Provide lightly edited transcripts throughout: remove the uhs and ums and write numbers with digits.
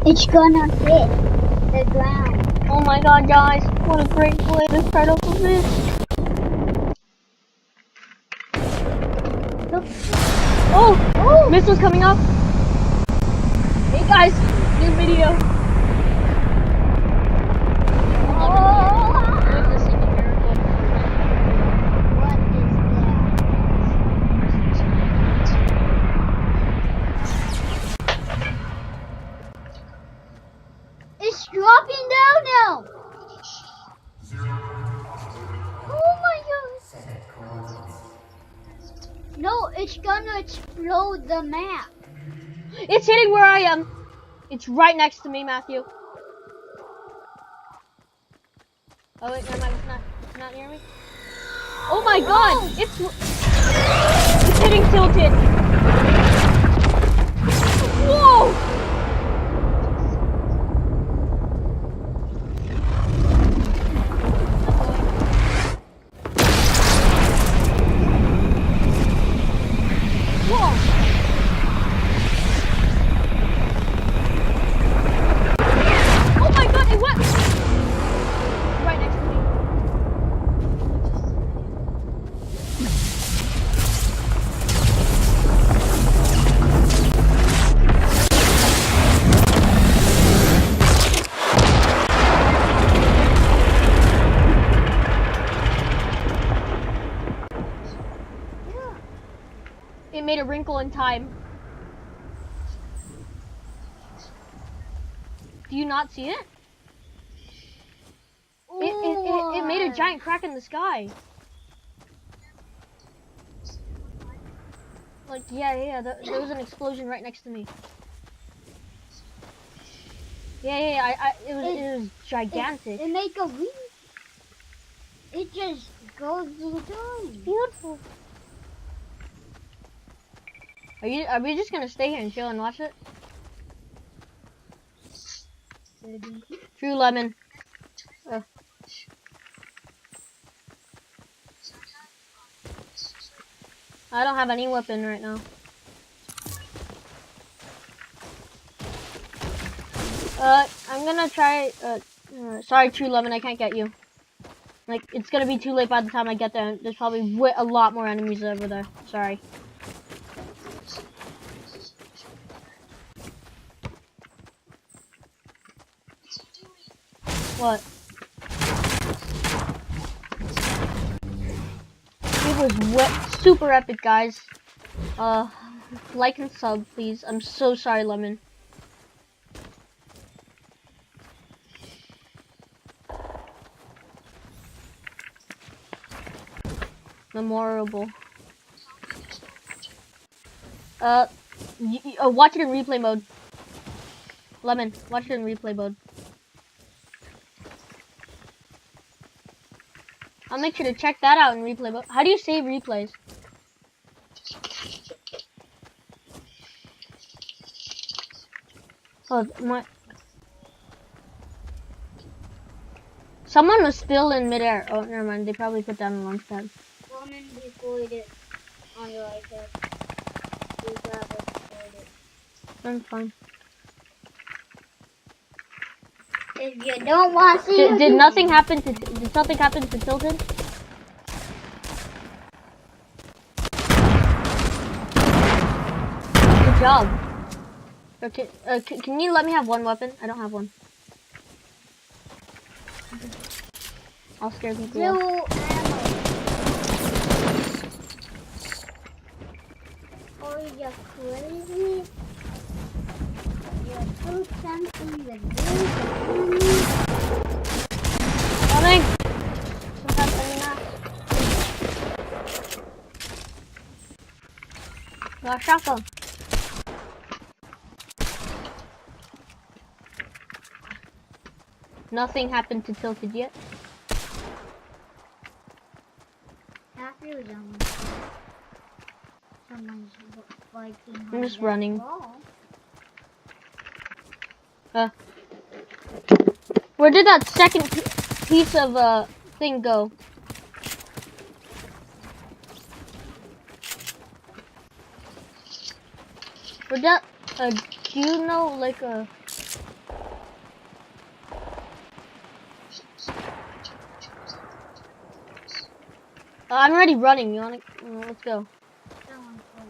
It's gonna hit the ground. Oh my god, guys. What a great way to start off with this. Oh! Missiles coming up. Hey guys, new video. Witnessing a miracle. What is that? It's dropping down now. Oh my god. No, it's gonna explode the map. It's hitting where I am. It's right next to me, Matthew. Oh wait, never mind. It's not near me. Oh my god! It's hitting tilted. Whoa! Whoa! Oh my god! It went right next to me. It made a wrinkle in time. Do you not see it? It made a giant crack in the sky. Like, yeah, there was an explosion right next to me. Yeah, it was gigantic. It make a wing. It just goes down. Beautiful. Are we just gonna stay here and chill and watch it? True lemon. I don't have any weapon right now. I'm gonna try. Sorry, True Lemon, I can't get you. Like, it's gonna be too late by the time I get there. There's probably a lot more enemies over there. Sorry. What? It was super epic, guys. Like and sub, please. I'm so sorry, Lemon. Memorable. Watch it in replay mode. Lemon, watch it in replay mode. I'll make sure to check that out in replay mode. How do you save replays? Oh, my. Someone was still in midair. Oh, never mind. They probably put down a launch pad. Woman deployed it on your iPad. You gotta deploy it. I'm fine. If you don't want to see Did nothing happen to Tilted? Good job. Okay, can you let me have one weapon? I don't have one. I'll scare people off. blue ammo. Oh, you're crazy. You're too tempting with blue ammo. Coming! Sometimes I'm not. Got a shotgun. Nothing happened to Tilted yet. After you're done. Someone's biking. I'm just running. Where did that second piece of thing go? Where that do you know like I'm already running. You wanna? Let's go. Someone's like,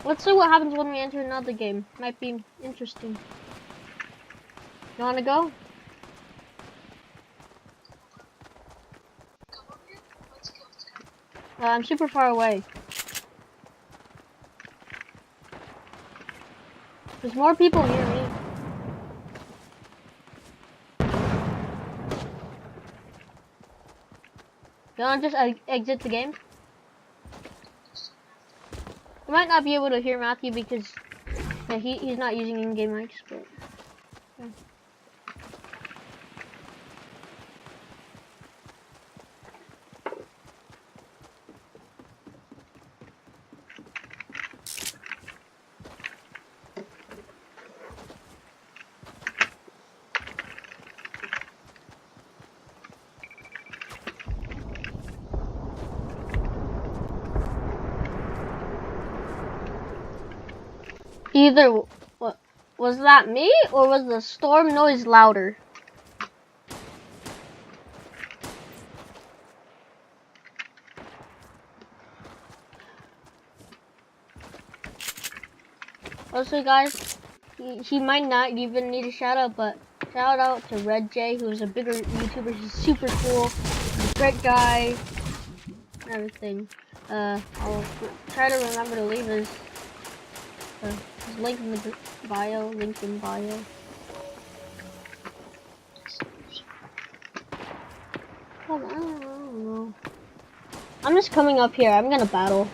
Let's see what happens when we enter another game. Might be interesting. You wanna go? I'm super far away. There's more people near me. You wanna just exit the game? You might not be able to hear Matthew because he's not using in-game mics, but yeah. Either what was that me or was the storm noise louder? Also, guys, he might not even need a shout out, but shout out to Red J, who's a bigger YouTuber. He's super cool, he's a great guy, and everything. I'll try to remember to leave his link in the bio. Link in bio. I don't know. I'm just coming up here. I'm gonna battle.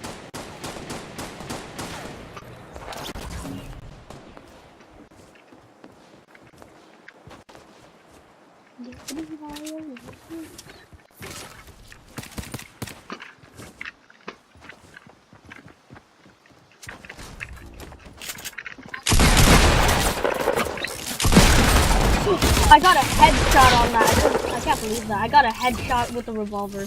I got a headshot on that. I can't believe that. I got a headshot with a revolver.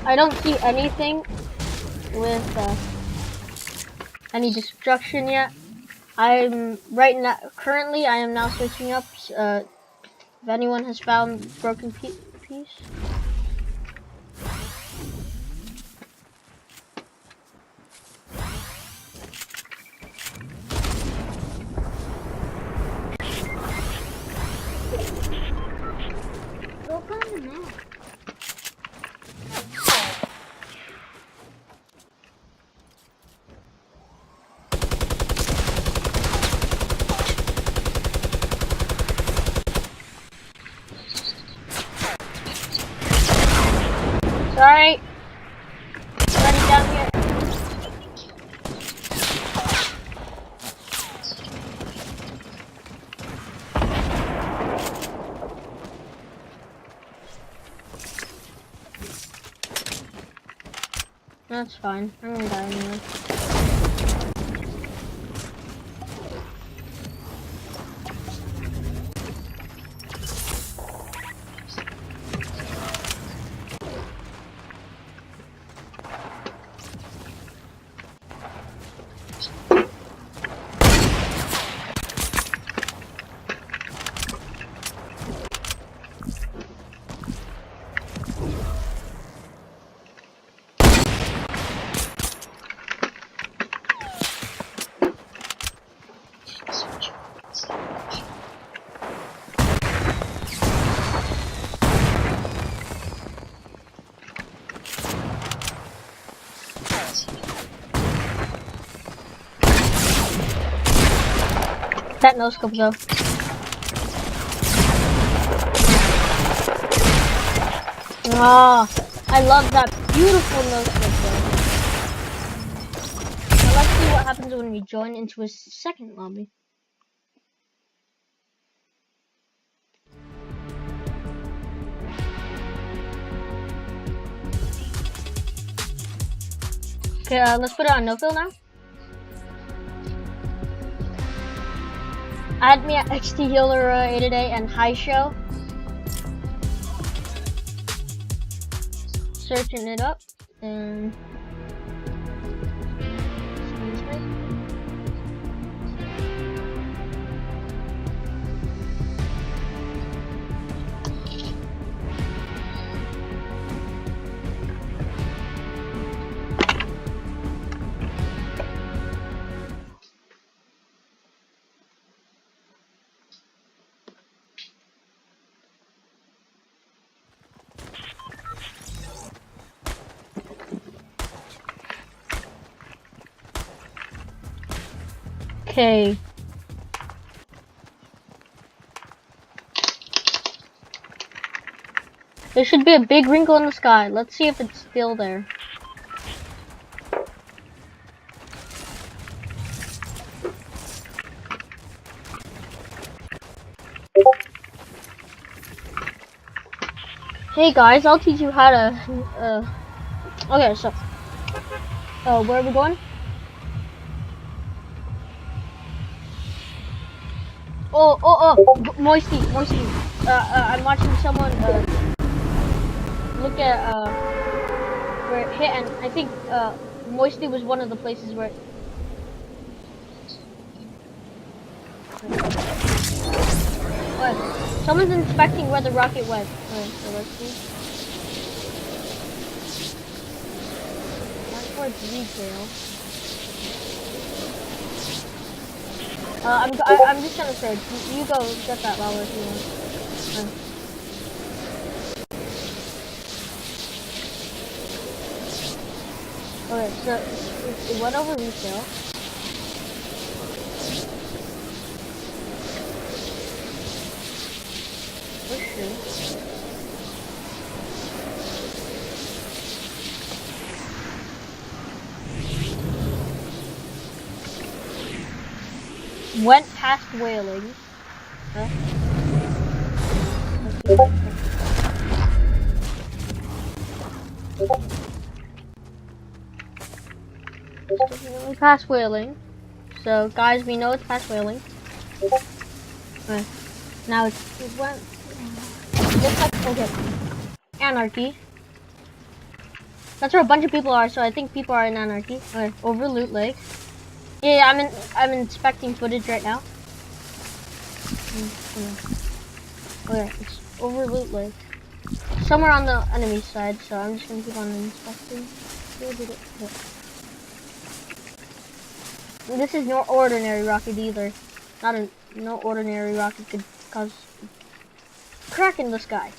I don't see anything with any destruction yet. Currently I am now searching up if anyone has found broken piece. go find the map. Sorry. Running down here. That's fine. I'm gonna die anyway. That no scope though. Ah, I love that beautiful no scope though. Now let's see what happens when we join into a second lobby. Okay, let's put it on no fill now. Add me at XT Healer A today and High Show. Searching it up and excuse me. Okay. There should be a big wrinkle in the sky. Let's see if it's still there. Hey guys, I'll teach you how to, okay, so, where are we going? Moisty. I'm watching someone, look at, where it hit, and I think, Moisty was one of the places where it... Someone's inspecting where the rocket went. Alright, so let's see. Not towards retail. I'm just gonna search. You go get that lava if you want. Okay, so it went over retail. Went past whaling. Huh? Definitely past whaling. So guys, we know it's past whaling. Okay. Now it went. Looks like okay. Anarchy. That's where a bunch of people are. So I think people are in Anarchy. Okay. Over Loot Lake. Yeah, I'm inspecting footage right now. Okay, it's over Loot Lake. Somewhere on the enemy side, so I'm just gonna keep on inspecting. This is no ordinary rocket either. No ordinary rocket could cause a crack in the sky.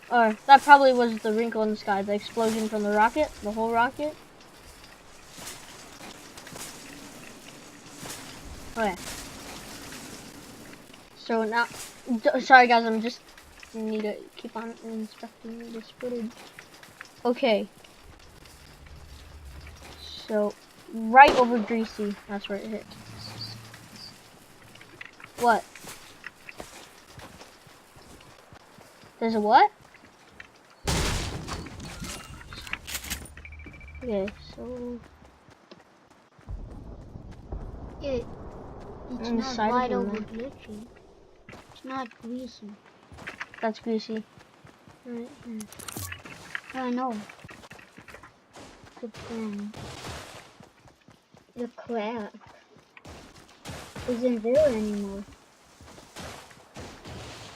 Or that probably was the wrinkle in the sky, the explosion from the rocket, the whole rocket. Okay. So now, sorry guys, I'm just need to keep on inspecting this footage. Okay. So right over Greasy, that's where it hit. What? There's a what? Okay, so it's not right over glitchy. It's not Greasy. That's Greasy. Right here. I know. But then the crack isn't there anymore.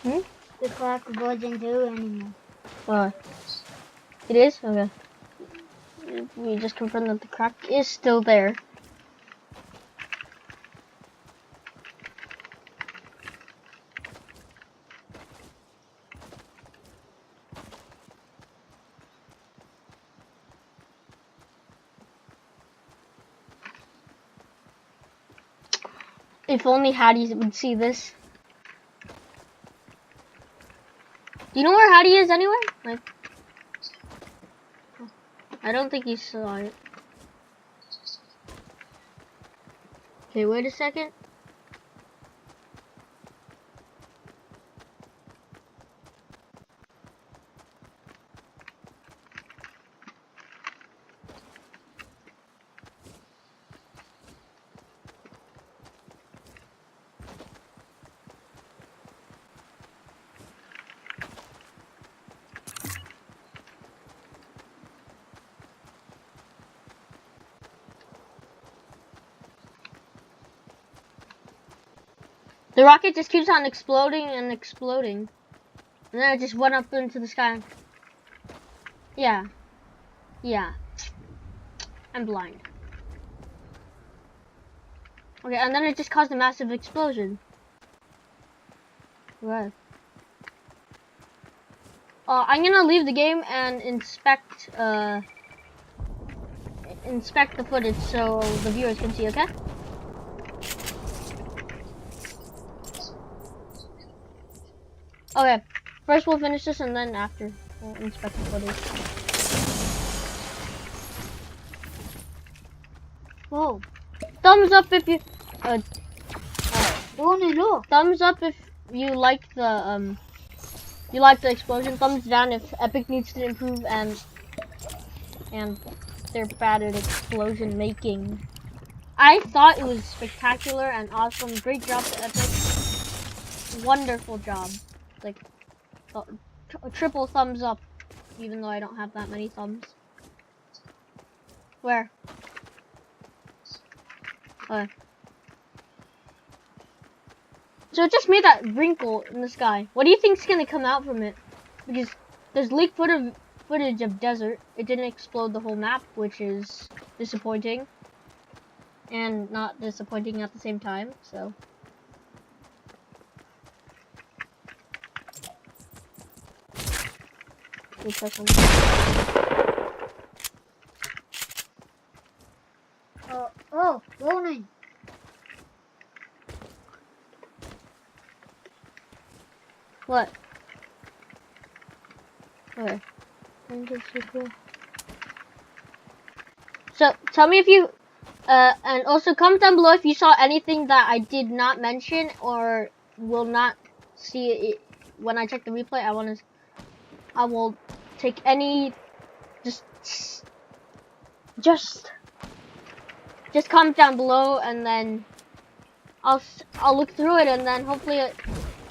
The crack wasn't there anymore. What? It is? Okay. We just confirmed that the crack is still there. If only Hattie would see this. Do you know where Hattie is anyway? Like, I don't think he saw it. Okay, wait a second. The rocket just keeps on exploding and exploding. And then it just went up into the sky. Yeah. Yeah. I'm blind. Okay, and then it just caused a massive explosion. Right. I'm gonna leave the game and inspect the footage so the viewers can see, okay? Okay. First we'll finish this and then after we'll inspect the footage. Whoa. Thumbs up if you thumbs up if you like the explosion. Thumbs down if Epic needs to improve and they're bad at explosion making. I thought it was spectacular and awesome. Great job to Epic. Wonderful job. Like a triple thumbs up, even though I don't have that many thumbs. Where? Okay. So it just made that wrinkle in the sky. What do you think's gonna come out from it? Because there's leaked footage of desert. It didn't explode the whole map, which is disappointing. And not disappointing at the same time, so. Oh, warning. What? Okay. So tell me if you and also comment down below if you saw anything that I did not mention or will not see it when I check the replay. I will take any just comment down below and then I'll look through it and then hopefully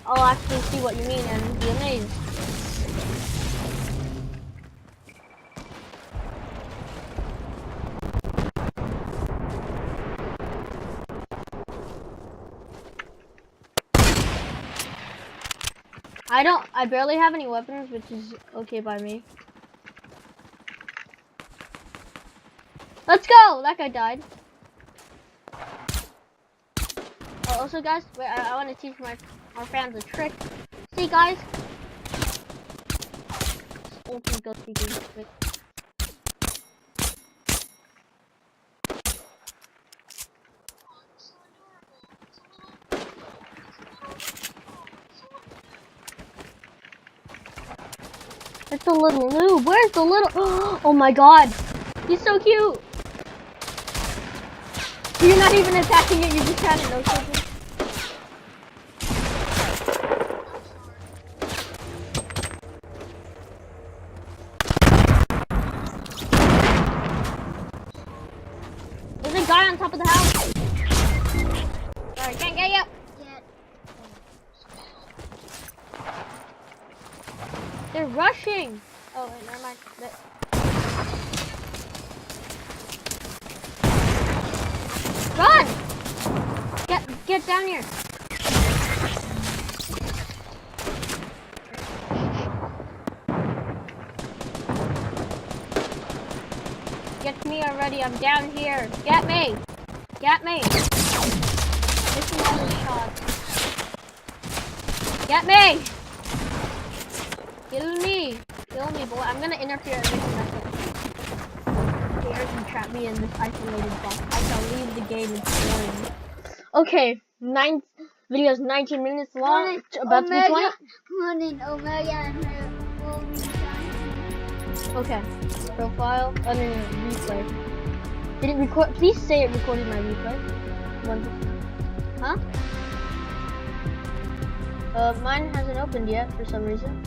I'll actually see what you mean and be amazed. I barely have any weapons, which is okay by me. Let's go! That guy died. Oh, also guys, wait, I want to teach our fans a trick. See guys? Open go speaking. Wait. It's a little noob. Where's the little? Oh my god. He's so cute. You're not even attacking it, you're just trying to know something. There's a guy on top of the house. Sorry, can't get you. They're rushing. Oh, wait, never mind. Run! Get down here. Get me already. I'm down here. Get me. Get me. This is another shot. Get me. Kill me. Kill me, boy. I'm gonna interfere and make a mess up. Scares and trap me in this isolated box. I shall leave the game and boring. Okay, video's 19 minutes long. It's about to be 20. Morning, Omega. Okay. Profile. Oh, no, replay. Did it record? Please say it recorded my replay. Huh? Mine hasn't opened yet for some reason.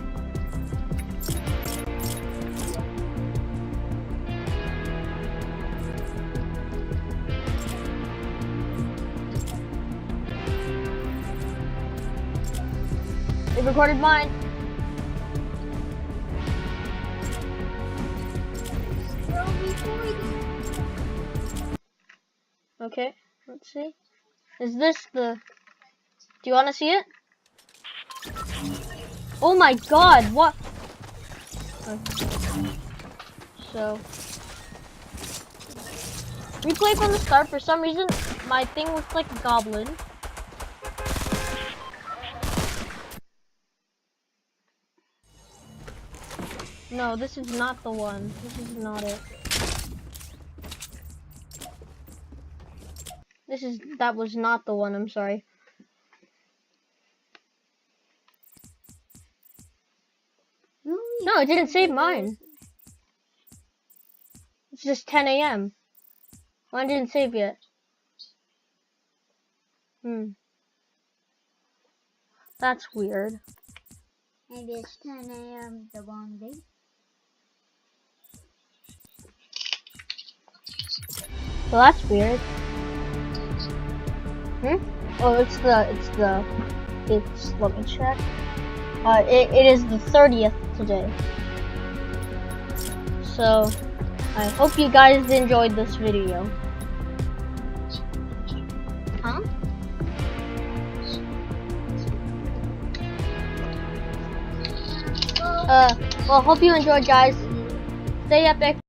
It recorded mine. Okay, let's see. Is this the... Do you want to see it? Oh my god, what? Okay. So, replay from the start. For some reason, my thing looks like a goblin. No, this is not the one. This is not it. That was not the one, I'm sorry. No, it didn't save mine. It's just 10 a.m. Mine didn't save yet. That's weird. Maybe it's 10 a.m. the wrong day. Well, that's weird. Oh, let me check. It is the 30th today. So, I hope you guys enjoyed this video. Huh? Well, hope you enjoyed, guys. Stay epic.